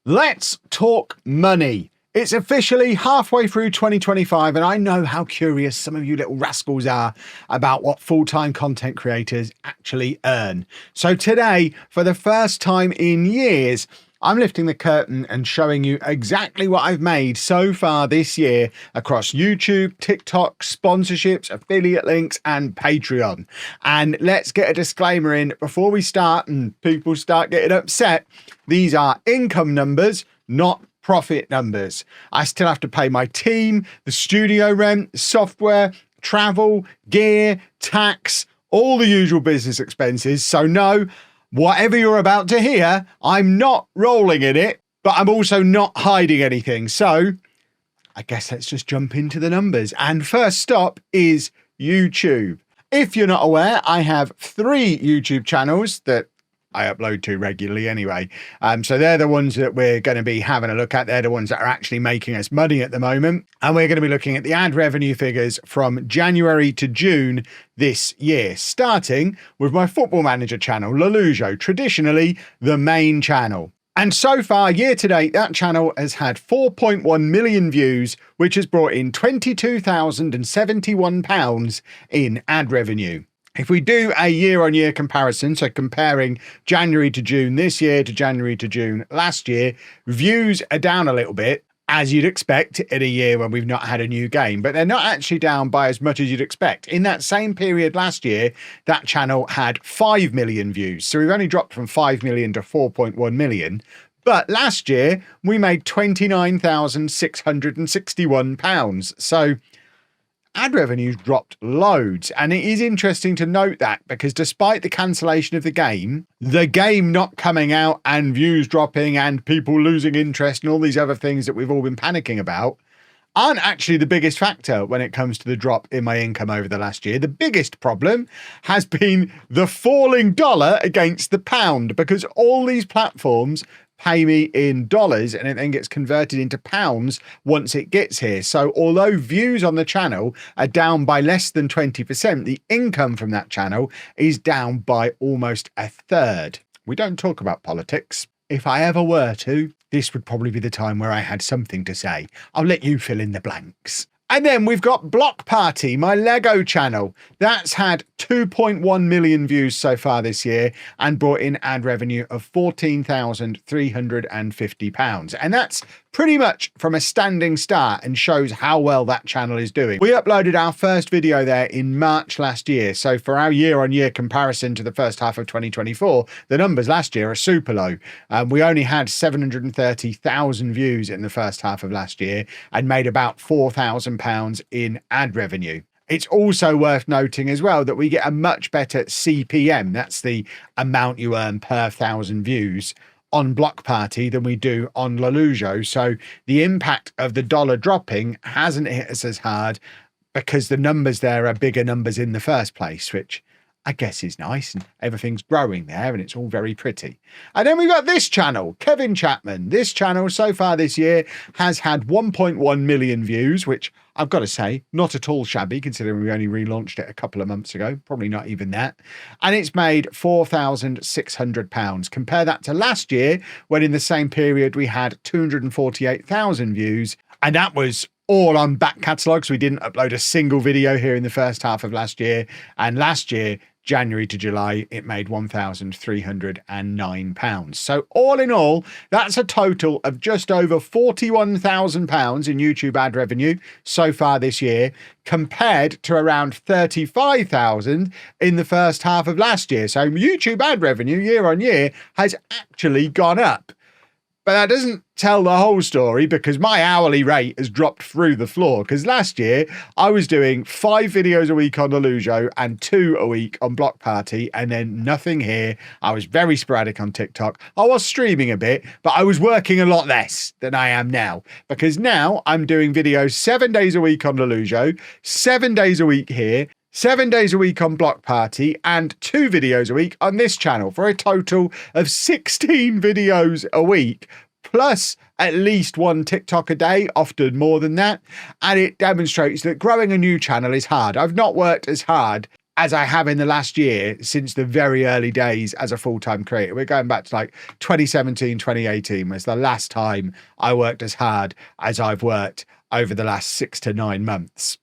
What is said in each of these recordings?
Let's talk money. It's officially halfway through 2025, and I know how curious some of you little rascals are about what full-time content creators actually earn. So today, for the first time in years, I'm lifting the curtain and showing you exactly what I've made so far this year across YouTube, TikTok, sponsorships, affiliate links, and Patreon. And let's get a disclaimer in before we start and people start getting upset. These are income numbers, not profit numbers. I still have to pay my team, the studio rent, software, travel, gear, tax, all the usual business expenses. So no, whatever you're about to hear, I'm not rolling in it, but I'm also not hiding anything. So I guess let's just jump into the numbers. And first stop is YouTube. If you're not aware, I have 3 YouTube channels that I upload to regularly anyway. So they're the ones that we're going to be having a look at. They're the ones that are actually making us money at the moment. And we're going to be looking at the ad revenue figures from January to June this year, starting with my Football Manager channel, Lelujo, traditionally the main channel. And so far, year to date, that channel has had 4.1 million views, which has brought in £22,071 in ad revenue. If we do a year-on-year comparison, so comparing January to June this year to January to June last year, views are down a little bit, as you'd expect in a year when we've not had a new game, but they're not actually down by as much as you'd expect. In that same period last year, that channel had 5 million views. So we've only dropped from 5 million to 4.1 million. But last year, we made £29,661. So ad revenues dropped loads, and it is interesting to note that because despite the cancellation of the game not coming out and views dropping and people losing interest and all these other things that we've all been panicking about aren't actually the biggest factor when it comes to the drop in my income over the last year. The biggest problem has been the falling dollar against the pound, because all these platforms pay me in dollars and it then gets converted into pounds once it gets here. So although views on the channel are down by less than 20%, the income from that channel is down by almost a third. We don't talk about politics. If I ever were to, this would probably be the time where I had something to say. I'll let you fill in the blanks. And then we've got Block Party, my Lego channel. That's had 2.1 million views so far this year and brought in ad revenue of £14,350. And that's pretty much from a standing start and shows how well that channel is doing. We uploaded our first video there in March last year. So for our year-on-year comparison to the first half of 2024, the numbers last year are super low. We only had 730,000 views in the first half of last year and made about £4,000 in ad revenue. It's also worth noting as well that we get a much better CPM. That's the amount you earn per 1,000 views on Block Party than we do on Lelujo. So the impact of the dollar dropping hasn't hit us as hard because the numbers there are bigger numbers in the first place, which I guess is nice, and everything's growing there and it's all very pretty. And then we've got this channel, Kevin Chapman. This channel so far this year has had 1.1 million views, which I've got to say, not at all shabby considering we only relaunched it a couple of months ago, probably not even that. And it's made £4,600. Compare that to last year when in the same period we had 248,000 views, and that was all on back catalogue, so we didn't upload a single video here in the first half of last year. And last year, January to July, it made £1,309. So all in all, that's a total of just over £41,000 in YouTube ad revenue so far this year, compared to around £35,000 in the first half of last year. So YouTube ad revenue year on year has actually gone up. But that doesn't tell the whole story, because my hourly rate has dropped through the floor. Because last year I was doing 5 videos a week on Lelujo and 2 a week on Block Party, and then nothing here. I was very sporadic on TikTok. I was streaming a bit, but I was working a lot less than I am now, because now I'm doing videos 7 days a week on Lelujo, 7 days a week here, 7 days a week on Block Party, and 2 videos a week on this channel, for a total of 16 videos a week, plus at least 1 TikTok a day, often more than that. And it demonstrates that growing a new channel is hard. I've not worked as hard as I have in the last year since the very early days as a full-time creator. We're going back to like 2017, 2018 was the last time I worked as hard as I've worked over the last 6 to 9 months.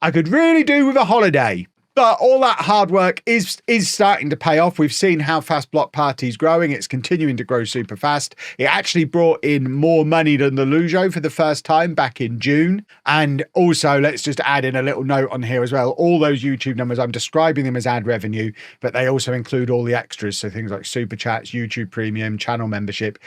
I could really do with a holiday. But all that hard work is starting to pay off. We've seen how fast Block Party is growing. It's continuing to grow super fast. It actually brought in more money than the Lujo for the first time back in June. And also, let's just add in a little note on here as well. All those YouTube numbers, I'm describing them as ad revenue, but they also include all the extras. So things like super chats, YouTube premium, channel membership.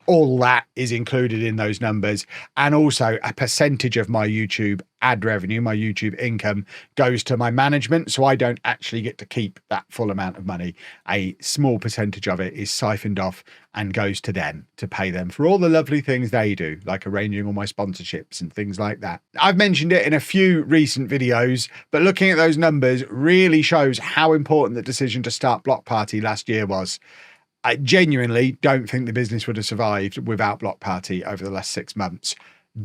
All that is included in those numbers. And also a percentage of my YouTube ad revenue, my YouTube income, goes to my management. So I don't actually get to keep that full amount of money. A small percentage of it is siphoned off and goes to them to pay them for all the lovely things they do, like arranging all my sponsorships and things like that. I've mentioned it in a few recent videos, but looking at those numbers really shows how important the decision to start Block Party last year was. I genuinely don't think the business would have survived without Block Party over the last 6 months.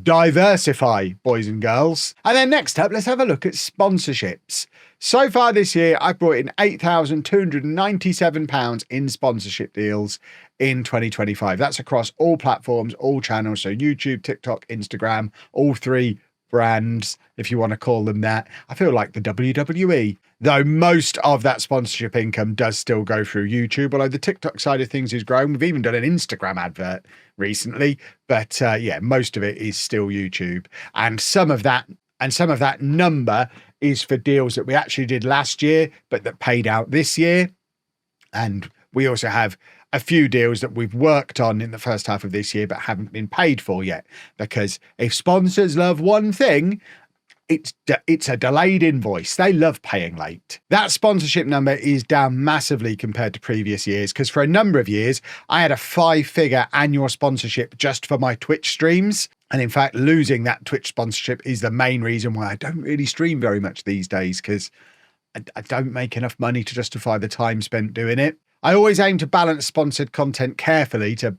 Diversify, boys and girls. And then next up, let's have a look at sponsorships. So far this year, I've brought in £8,297 in sponsorship deals in 2025. That's across all platforms, all channels. So YouTube, TikTok, Instagram, all 3 brands, if you want to call them that. I feel like the WWE, though most of that sponsorship income does still go through YouTube, although the TikTok side of things is growing. We've even done an Instagram advert recently, but yeah, most of it is still YouTube. And some of that number is for deals that we actually did last year, but that paid out this year. And we also have a few deals that we've worked on in the first half of this year, but haven't been paid for yet. Because if sponsors love one thing, it's a delayed invoice. They love paying late. That sponsorship number is down massively compared to previous years, because for a number of years, I had a 5-figure annual sponsorship just for my Twitch streams. And in fact, losing that Twitch sponsorship is the main reason why I don't really stream very much these days, because I don't make enough money to justify the time spent doing it. I always aim to balance sponsored content carefully to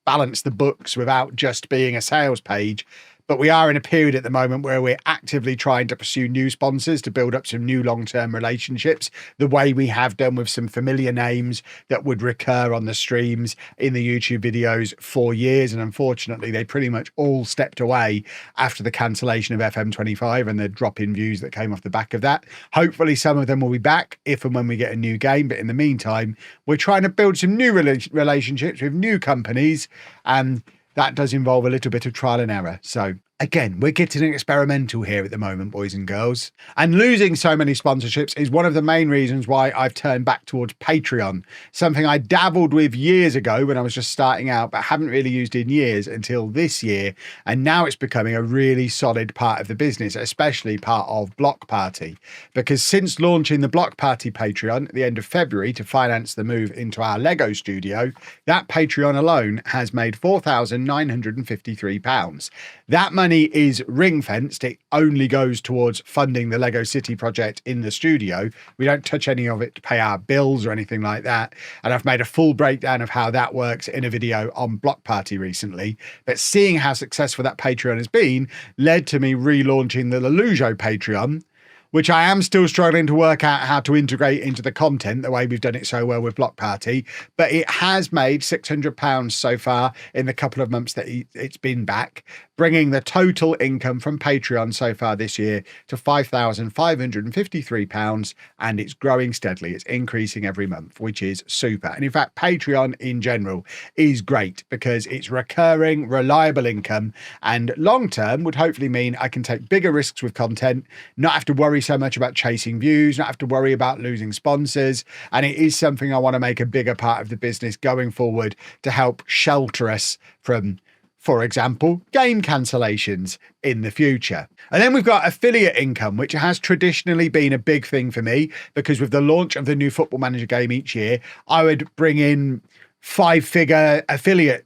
balance the books without just being a sales page. But we are in a period at the moment where we're actively trying to pursue new sponsors to build up some new long-term relationships, the way we have done with some familiar names that would recur on the streams in the YouTube videos for years. And unfortunately, they pretty much all stepped away after the cancellation of FM25 and the drop in views that came off the back of that. Hopefully, some of them will be back if and when we get a new game. But in the meantime, we're trying to build some new relationships with new companies, and that does involve a little bit of trial and error. So again, we're getting experimental here at the moment, boys and girls. And losing so many sponsorships is one of the main reasons why I've turned back towards Patreon, something I dabbled with years ago when I was just starting out, but haven't really used in years until this year. And now it's becoming a really solid part of the business, especially part of Block Party. Because since launching the Block Party Patreon at the end of February to finance the move into our Lego studio, that Patreon alone has made £4,953. That money is ring fenced. It only goes towards funding the Lego City project in the studio. We don't touch any of it to pay our bills or anything like that. And I've made a full breakdown of how that works in a video on Block Party recently. But seeing how successful that Patreon has been led to me relaunching the Lujo Patreon, which I am still struggling to work out how to integrate into the content the way we've done it so well with Block Party. But it has made £600 so far in the couple of months that it's been back, bringing the total income from Patreon so far this year to £5,553, and it's growing steadily. It's increasing every month, which is super. And in fact, Patreon in general is great because it's recurring, reliable income, and long term would hopefully mean I can take bigger risks with content, not have to worry so much about chasing views, not have to worry about losing sponsors. And it is something I want to make a bigger part of the business going forward to help shelter us from, for example, game cancellations in the future. And then we've got affiliate income, which has traditionally been a big thing for me, because with the launch of the new Football Manager game each year, I would bring in 5-figure affiliate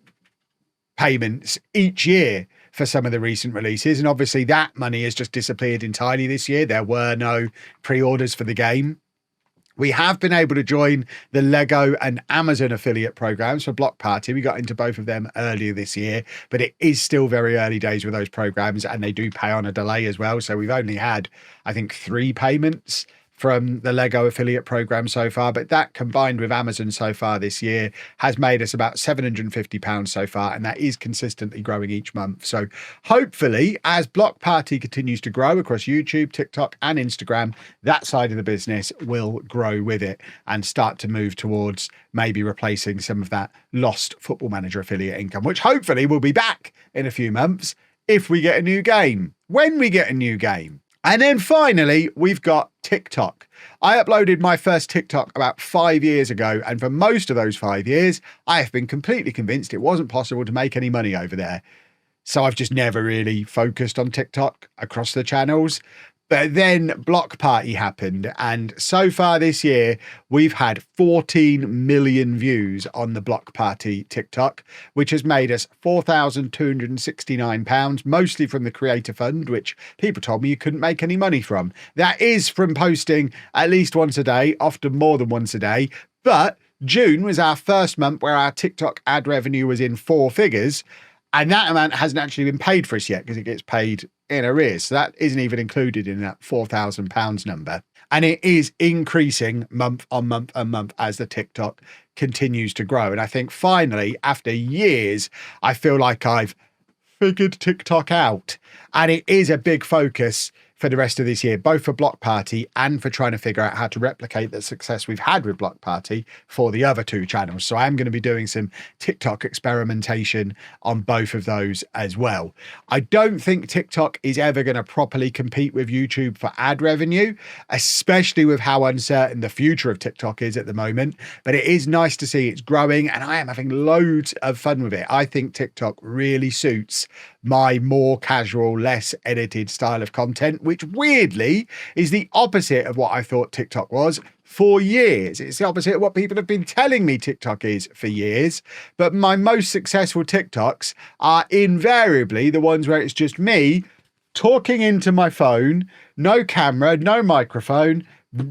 payments each year for some of the recent releases. And obviously that money has just disappeared entirely this year. There were no pre-orders for the game. We have been able to join the Lego and Amazon affiliate programs for Block Party. We got into both of them earlier this year, but it is still very early days with those programs, and they do pay on a delay as well. So we've only had, I think, 3 payments from the Lego affiliate program so far, but that combined with Amazon so far this year has made us about £750 so far, and that is consistently growing each month. So hopefully, as Block Party continues to grow across YouTube, TikTok and Instagram, that side of the business will grow with it and start to move towards maybe replacing some of that lost Football Manager affiliate income, which hopefully will be back in a few months if we get a new game, when we get a new game. And then finally, we've got TikTok. I uploaded my first TikTok about 5 years ago, and for most of those 5 years, I have been completely convinced it wasn't possible to make any money over there. So I've just never really focused on TikTok across the channels. But then Block Party happened, and so far this year, we've had 14 million views on the Block Party TikTok, which has made us £4,269, mostly from the Creator Fund, which people told me you couldn't make any money from. That is from posting at least once a day, often more than once a day. But June was our first month where our TikTok ad revenue was in 4 figures. And that amount hasn't actually been paid for us yet because it gets paid in arrears. So that isn't even included in that £4,000 number. And it is increasing month on month on month as the TikTok continues to grow. And I think finally, after years, I feel like I've figured TikTok out. And it is a big focus for the rest of this year, both for Block Party and for trying to figure out how to replicate the success we've had with Block Party for the other 2 channels. So I'm going to be doing some TikTok experimentation on both of those as well. I don't think TikTok is ever going to properly compete with YouTube for ad revenue, especially with how uncertain the future of TikTok is at the moment. But it is nice to see it's growing, and I am having loads of fun with it. I think TikTok really suits my more casual, less edited style of content, which weirdly is the opposite of what I thought TikTok was for years. It's the opposite of what people have been telling me TikTok is for years. But my most successful TikToks are invariably the ones where it's just me talking into my phone, no camera, no microphone,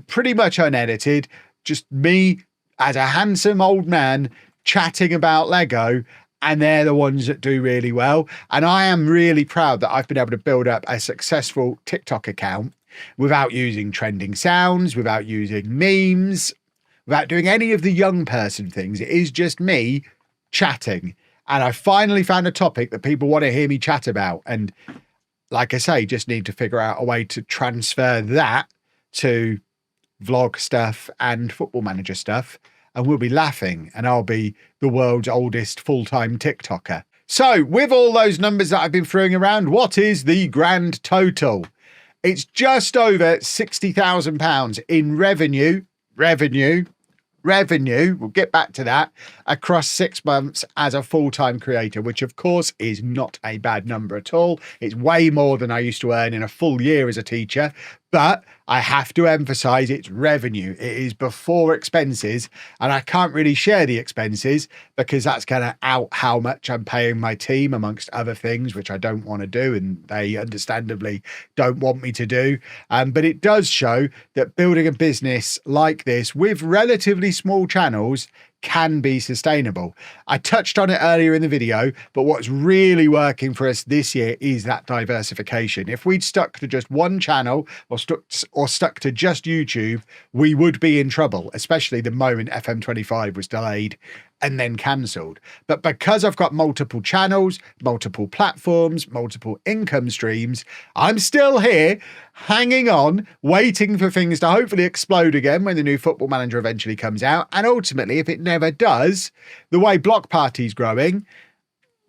pretty much unedited, just me as a handsome old man chatting about Lego. And they're the ones that do really well. And I am really proud that I've been able to build up a successful TikTok account without using trending sounds, without using memes, without doing any of the young person things. It is just me chatting. And I finally found a topic that people want to hear me chat about. And like I say, just need to figure out a way to transfer that to vlog stuff and Football Manager stuff. And we'll be laughing, and I'll be the world's oldest full-time TikToker. So with all those numbers that I've been throwing around, what is the grand total? It's just over £60,000 in revenue. We'll get back to that, across 6 months as a full-time creator, which of course is not a bad number at all. It's way more than I used to earn in a full year as a teacher, but I have to emphasize it's revenue. It is before expenses, and I can't really share the expenses because that's going to out how much I'm paying my team, amongst other things, which I don't want to do, and they understandably don't want me to do. But it does show that building a business like this with relatively small channels can be sustainable. I touched on it earlier in the video, but what's really working for us this year is that diversification. If we'd stuck to just one channel or stuck to just YouTube, we would be in trouble, especially the moment FM25 was delayed and then cancelled. But because I've got multiple channels, multiple platforms, multiple income streams, I'm still here hanging on, waiting for things to hopefully explode again when the new Football Manager eventually comes out. And ultimately, if it never does, the way Block Party's growing,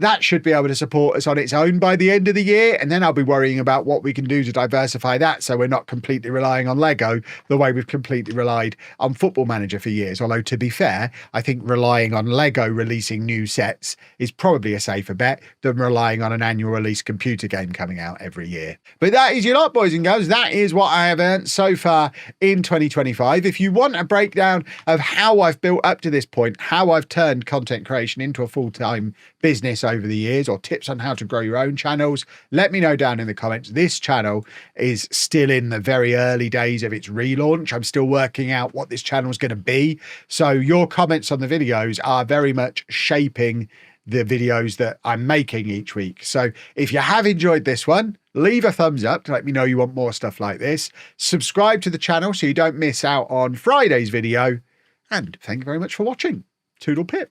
that should be able to support us on its own by the end of the year. And then I'll be worrying about what we can do to diversify that so we're not completely relying on Lego the way we've completely relied on Football Manager for years. Although, to be fair, I think relying on Lego releasing new sets is probably a safer bet than relying on an annual release computer game coming out every year. But that is your lot, boys and girls. That is what I have earned so far in 2025. If you want a breakdown of how I've built up to this point, how I've turned content creation into a full-time business over the years, or tips on how to grow your own channels, let me know down in the comments. This channel is still in the very early days of its relaunch. I'm still working out what this channel is going to be. So your comments on the videos are very much shaping the videos that I'm making each week. So if you have enjoyed this one, leave a thumbs up to let me know you want more stuff like this. Subscribe to the channel so you don't miss out on Friday's video. And thank you very much for watching. Toodle pip.